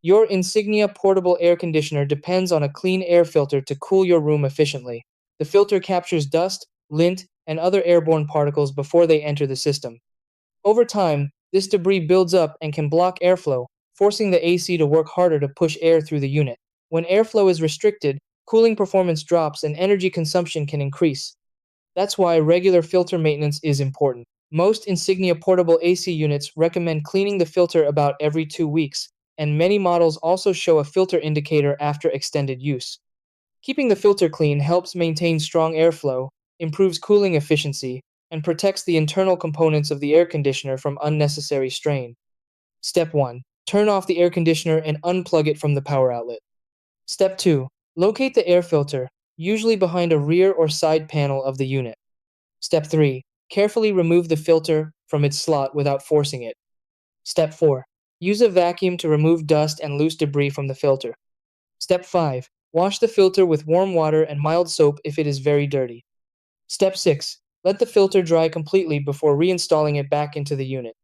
Your Insignia portable air conditioner depends on a clean air filter to cool your room efficiently. The filter captures dust, lint, and other airborne particles before they enter the system. Over time, this debris builds up and can block airflow, forcing the AC to work harder to push air through the unit. When airflow is restricted, cooling performance drops and energy consumption can increase. That's why regular filter maintenance is important. Most Insignia portable AC units recommend cleaning the filter about every 2 weeks, and many models also show a filter indicator after extended use. Keeping the filter clean helps maintain strong airflow, improves cooling efficiency, and protects the internal components of the air conditioner from unnecessary strain. Step 1. Turn off the air conditioner and unplug it from the power outlet. Step 2. Locate the air filter, usually behind a rear or side panel of the unit. Step 3. Carefully remove the filter from its slot without forcing it. Step 4. Use a vacuum to remove dust and loose debris from the filter. Step 5. Wash the filter with warm water and mild soap if it is very dirty. Step 6. Let the filter dry completely before reinstalling it back into the unit.